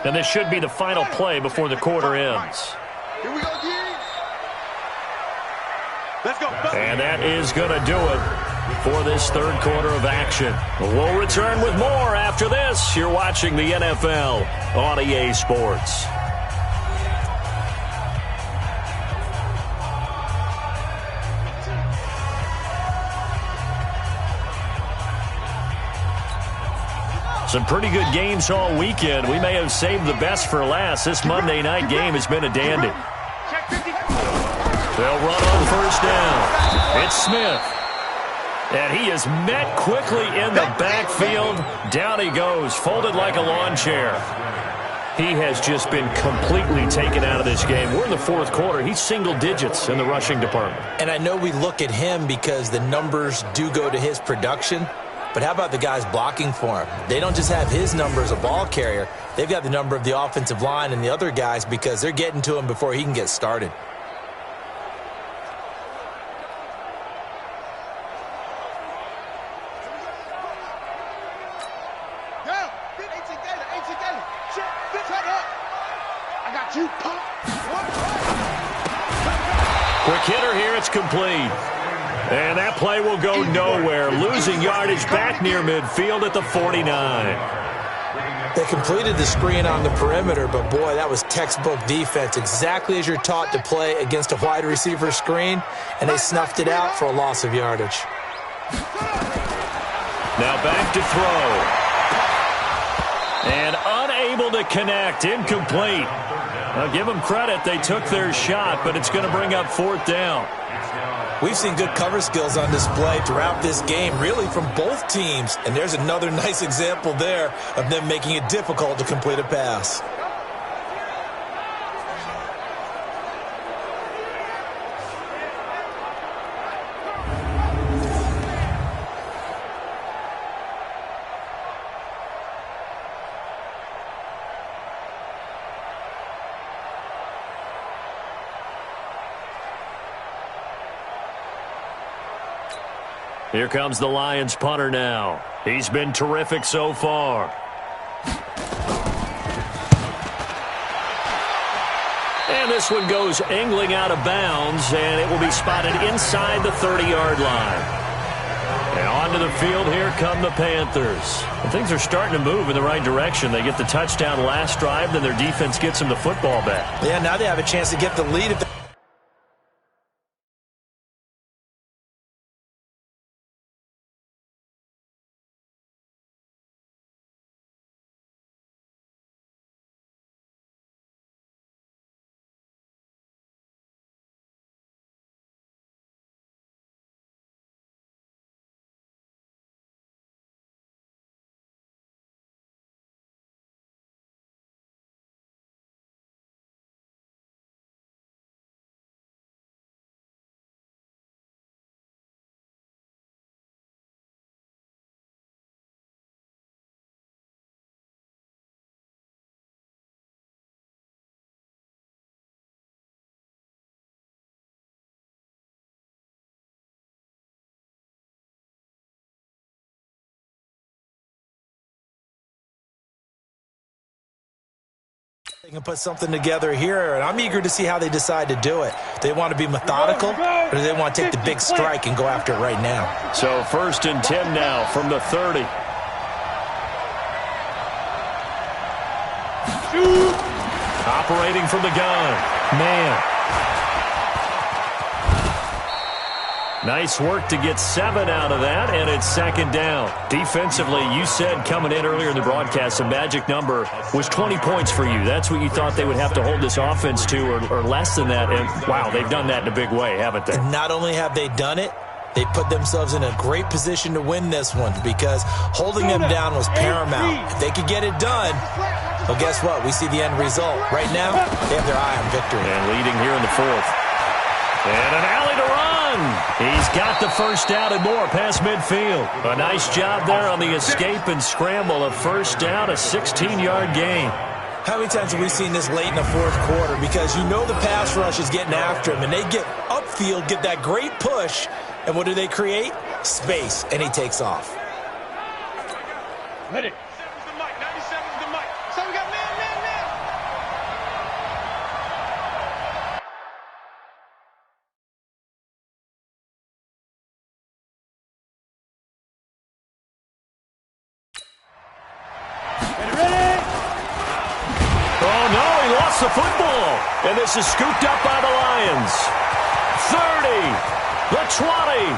And this should be the final play before the quarter ends. Here we go, G. Let's go. And that is going to do it for this third quarter of action. We'll return with more after this. You're watching the NFL on EA Sports. Some pretty good games all weekend. We may have saved the best for last. This Monday night game has been a dandy. They'll run on first down. It's Smith. And he is met quickly in the backfield. Down he goes, folded like a lawn chair. He has just been completely taken out of this game. We're in the fourth quarter. He's single digits in the rushing department. And I know we look at him because the numbers do go to his production. But how about the guys blocking for him? They don't just have his number as a ball carrier. They've got the number of the offensive line and the other guys because they're getting to him before he can get started. Quick hitter here, it's complete. And that play will go nowhere. Losing yardage back near midfield at the 49. They completed the screen on the perimeter, but boy, that was textbook defense. Exactly as you're taught to play against a wide receiver screen, and they snuffed it out for a loss of yardage. Now back to throw. And unable to connect, incomplete. Now give them credit, they took their shot, but it's going to bring up fourth down. We've seen good cover skills on display throughout this game, really from both teams. And there's another nice example there of them making it difficult to complete a pass. Here comes the Lions punter now. He's been terrific so far. And this one goes angling out of bounds, and it will be spotted inside the 30-yard line. And onto the field, here come the Panthers. And things are starting to move in the right direction. They get the touchdown last drive, then their defense gets them the football back. Yeah, now they have a chance to get the lead if they can put something together here, and I'm eager to see how they decide to do it. Do they want to be methodical, or do they want to take the big strike and go after it right now? So 1st and 10 now from the 30. Operating from the gun. Man. Nice work to get 7 out of that, and it's 2nd down. Defensively, you said coming in earlier in the broadcast, the magic number was 20 points for you. That's what you thought they would have to hold this offense to, or less than that. And, wow, they've done that in a big way, haven't they? And not only have they done it, they put themselves in a great position to win this one because holding them down was paramount. If they could get it done, well, guess what? We see the end result. Right now, they have their eye on victory. And leading here in the 4th. And an alley to run. He's got the first down and more past midfield. A nice job there on the escape and scramble. A first down, a 16-yard gain. How many times have we seen this late in the 4th quarter? Because you know the pass rush is getting after him, and they get upfield, get that great push, and what do they create? Space, and he takes off. Ready. So we got man. Ready? Oh, no, he lost the football. And this is scooped up by the Lions. 30, the 20.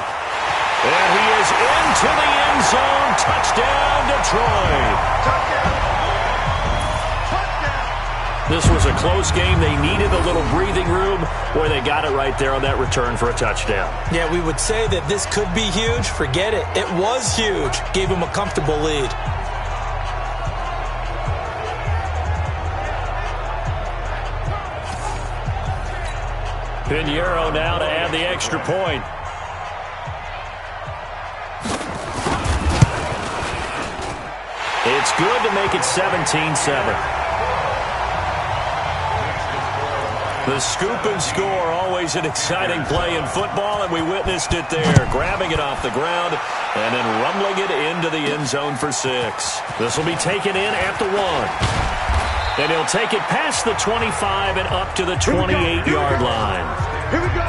And he is into the end zone. Touchdown, Detroit. This was a close game. They needed a little breathing room. Boy, they got it right there on that return for a touchdown. Yeah, we would say that this could be huge. Forget it. It was huge. Gave him a comfortable lead. Pinheiro now to add the extra point. It's good to make it 17-7. The scoop and score, always an exciting play in football, and we witnessed it there. Grabbing it off the ground and then rumbling it into the end zone for 6. This will be taken in at the 1. And he'll take it past the 25 and up to the 28-yard line. Here we go.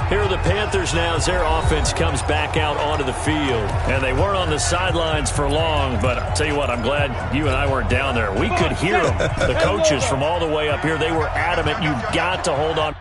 Here are the Panthers now as their offense comes back out onto the field. And they weren't on the sidelines for long, but I'll tell you what, I'm glad you and I weren't down there. We could hear them, the coaches from all the way up here. They were adamant, you've got to hold on.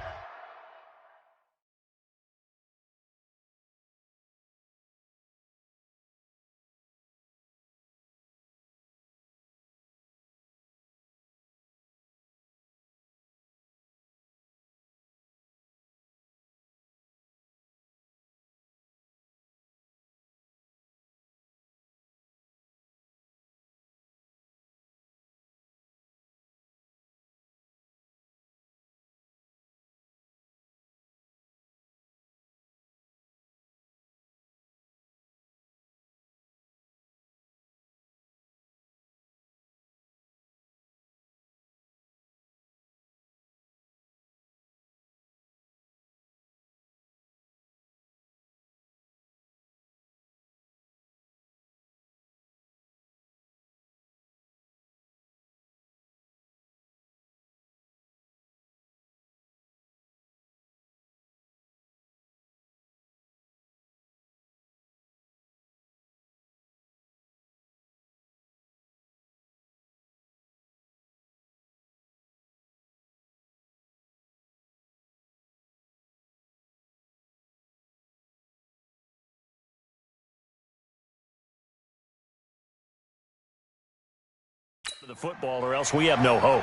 The football, or else we have no hope.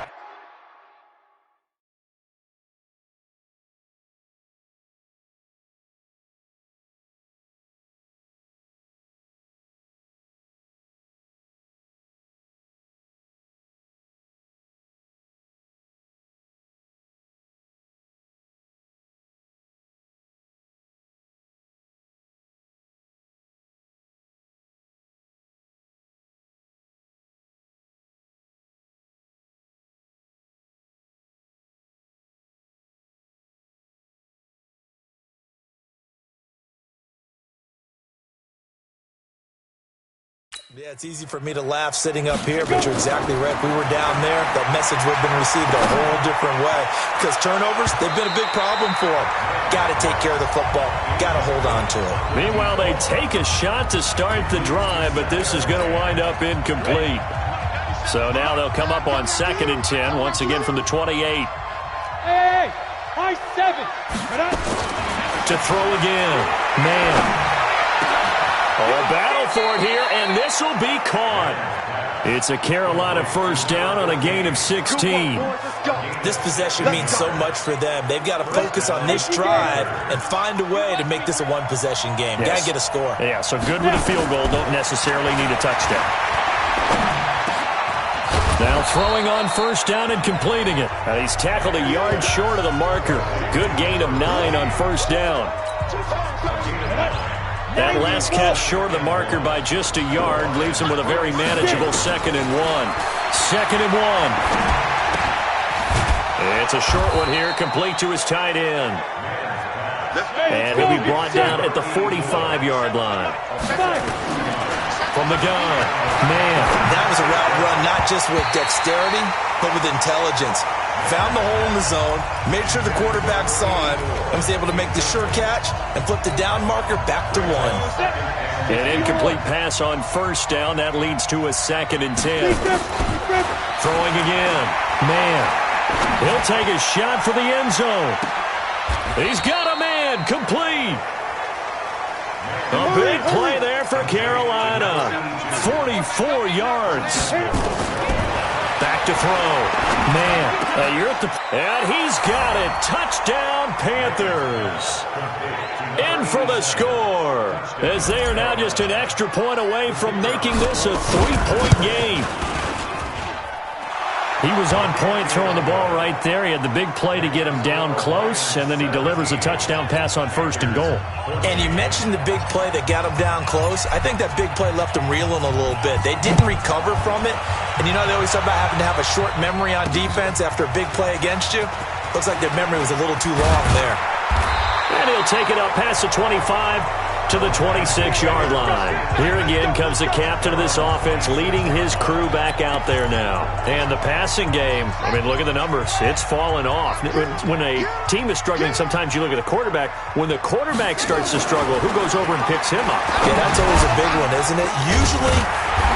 Yeah, it's easy for me to laugh sitting up here, but you're exactly right. If we were down there, that message would have been received a whole different way. Because turnovers, they've been a big problem for them. Got to take care of the football. Got to hold on to it. Meanwhile, they take a shot to start the drive, but this is going to wind up incomplete. So now they'll come up on 2nd and 10, once again from the 28. Hey, high 7. To throw again. Man. Oh, battle for it here, and this will be caught. It's a Carolina first down on a gain of 16. This possession means so much for them. They've got to focus on this drive and find a way to make this a one-possession game. Yes. Got to get a score. Yeah, so good with a field goal. Don't necessarily need a touchdown. Now throwing on first down and completing it. And he's tackled a yard short of the marker. Good gain of 9 on first down. That last catch short of the marker by just a yard leaves him with a very manageable 2nd and 1. 2nd and 1. It's a short one here, complete to his tight end. And he'll be brought down at the 45-yard line. From the gun, man. That was a route run, not just with dexterity, but with intelligence. found the hole in the zone, made sure the quarterback saw him, and was able to make the sure catch and flip the down marker back to 1. An incomplete pass on first down. That leads to a 2nd and 10. Throwing again. Man. He'll take a shot for the end zone. He's got a man. Complete. A big play there for Carolina. 44 yards. Back to throw. Man, you're at the... And he's got it. Touchdown, Panthers. In for the score. As they are now just an extra point away from making this a 3-point game. He was on point throwing the ball right there. He had the big play to get him down close, and then he delivers a touchdown pass on 1st and goal. And you mentioned the big play that got him down close. I think that big play left him reeling a little bit. They didn't recover from it. And you know they always talk about having to have a short memory on defense after a big play against you. Looks like their memory was a little too long there. And he'll take it up past the 25 to the 26-yard line. Here again comes the captain of this offense leading his crew back out there now. And the passing game, I mean, look at the numbers. It's fallen off. When a team is struggling, sometimes you look at the quarterback. When the quarterback starts to struggle, who goes over and picks him up? Yeah, that's always a big one, isn't it? Usually,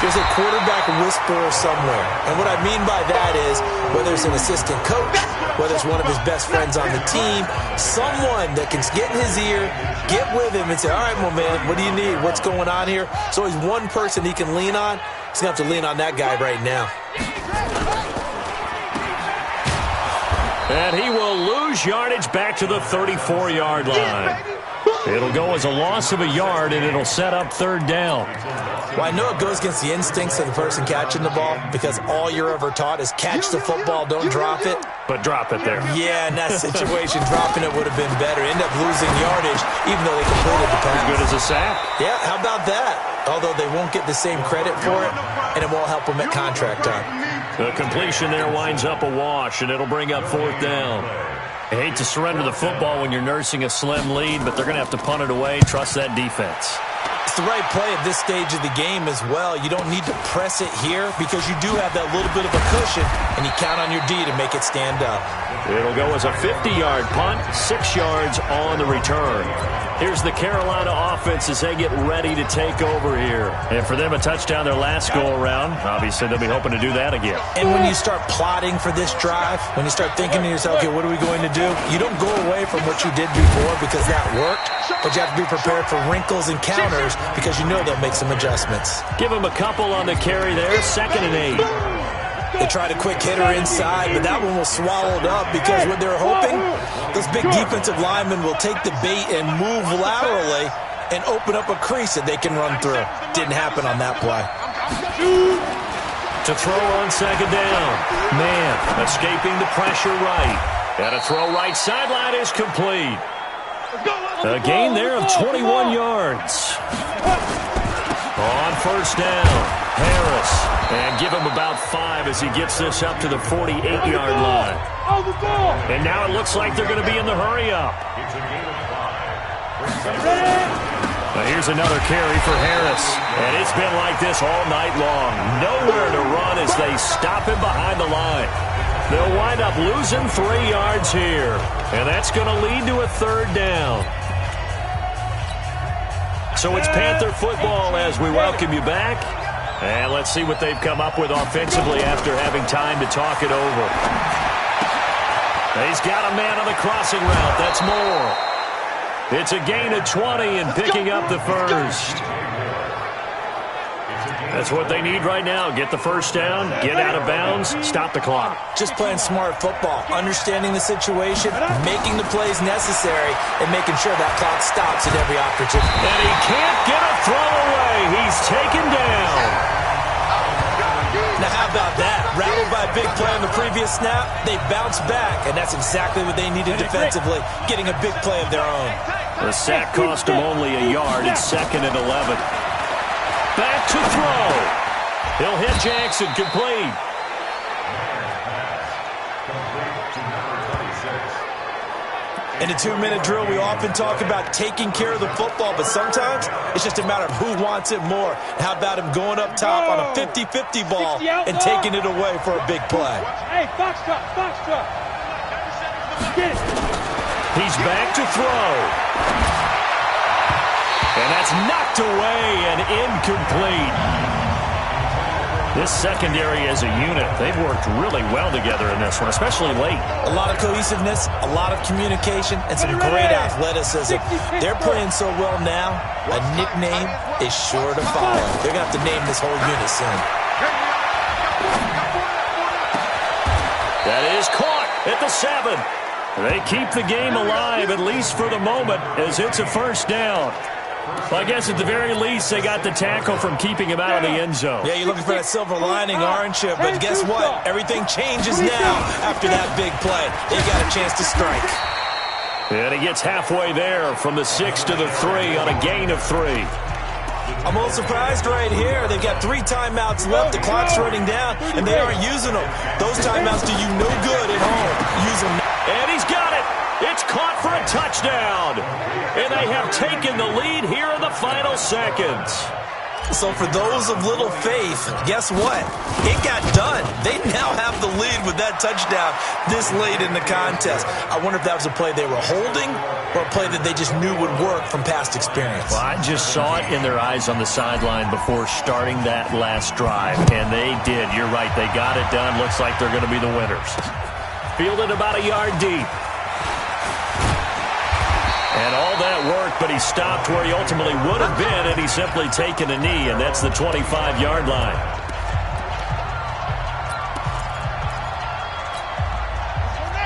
there's a quarterback whisperer somewhere. And what I mean by that is, whether it's an assistant coach, whether it's one of his best friends on the team, someone that can get in his ear, get with him and say, all right, well, man, what do you need? What's going on here? So he's one person he can lean on. He's going to have to lean on that guy right now. And he will lose yardage back to the 34-yard line. It'll go as a loss of a yard, and it'll set up 3rd down. Well, I know it goes against the instincts of the person catching the ball because all you're ever taught is catch the football, don't drop it. But drop it there. Yeah, in that situation, dropping it would have been better. End up losing yardage, even though they completed the pass. As good as a sack. Yeah, how about that? Although they won't get the same credit for it, and it won't help them at contract time. The completion there winds up a wash, and it'll bring up 4th down. I hate to surrender the football when you're nursing a slim lead, but they're going to have to punt it away. Trust that defense. It's the right play at this stage of the game as well. You don't need to press it here because you do have that little bit of a cushion, and you count on your D to make it stand up. It'll go as a 50-yard punt, 6 yards on the return. Here's the Carolina offense as they get ready to take over here. And for them, a touchdown their last go-around. Obviously, they'll be hoping to do that again. And when you start plotting for this drive, when you start thinking to yourself, okay, what are we going to do? You don't go away from what you did before because that worked, but you have to be prepared for wrinkles and counters because you know they'll make some adjustments. Give them a couple on the carry there, 2nd and 8. They tried a quick hitter inside, but that one was swallowed up because what they're hoping, those big defensive linemen will take the bait and move laterally and open up a crease that they can run through. Didn't happen on that play. To throw on 2nd down. Man, escaping the pressure right. And a throw right sideline is complete. A gain there of 21 yards. On 1st down, Harris. And give him about 5 as he gets this up to the 48-yard line. And now it looks like they're going to be in the hurry-up. Now here's another carry for Harris. And it's been like this all night long. Nowhere to run as they stop him behind the line. They'll wind up losing 3 yards here. And that's going to lead to a 3rd down. So it's Panther football as we welcome you back. And let's see what they've come up with offensively after having time to talk it over. He's got a man on the crossing route. That's more. It's a gain of 20 and picking up the 1st. That's what they need right now. Get the 1st down, get out of bounds, stop the clock. Just playing smart football, understanding the situation, making the plays necessary, and making sure that clock stops at every opportunity. And he can't get a throw away. He's taken down. Now, how about that? Rattled by a big play on the previous snap, they bounce back, and that's exactly what they needed defensively, getting a big play of their own. The sack cost him only a yard. It's 2nd and 11. Back to throw. He'll hit Jackson, complete. In the 2-minute drill, we often talk about taking care of the football, but sometimes it's just a matter of who wants it more. How about him going up top on a 50-50 ball and taking it away for a big play? Hey, box truck. Get it. He's back to throw. And that's knocked away and incomplete. This secondary as a unit, they've worked really well together in this one, especially late. A lot of cohesiveness, a lot of communication, and some great athleticism. They're playing so well now, a nickname is sure to follow. They're going to have to name this whole unit soon. That is caught at the 7. They keep the game alive, at least for the moment, as it's a first down. Well, I guess at the very least, they got the tackle from keeping him out of the end zone. Yeah, you're looking for that silver lining, aren't you? But guess what? Everything changes now after that big play. They got a chance to strike. And he gets halfway there from the 6 to the 3 on a gain of 3. I'm a little surprised right here. They've got 3 timeouts left. The clock's running down, and they aren't using them. Those timeouts do you no good at home. Use them now. And he's got it. It's caught for a touchdown. And they have taken the lead here in the final seconds. So for those of little faith, guess what? It got done. They now have the lead with that touchdown this late in the contest. I wonder if that was a play they were holding or a play that they just knew would work from past experience. Well, I just saw it in their eyes on the sideline before starting that last drive, and they did. You're right. They got it done. Looks like they're going to be the winners. Fielded about a yard deep. And all that work, but he stopped where he ultimately would have been had he simply taken a knee, and that's the 25-yard line.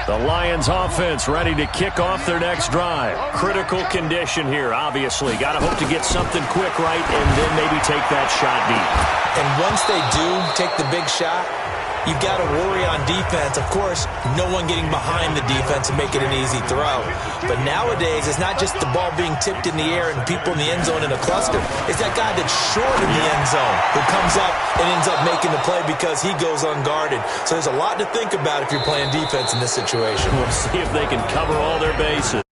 The Lions offense ready to kick off their next drive. Critical condition here, obviously. Got to hope to get something quick right and then maybe take that shot deep. And once they do take the big shot, you've got to worry on defense. Of course, no one getting behind the defense and make it an easy throw. But nowadays, it's not just the ball being tipped in the air and people in the end zone in a cluster. It's that guy that's short in the end zone who comes up and ends up making the play because he goes unguarded. So there's a lot to think about if you're playing defense in this situation. We'll see if they can cover all their bases.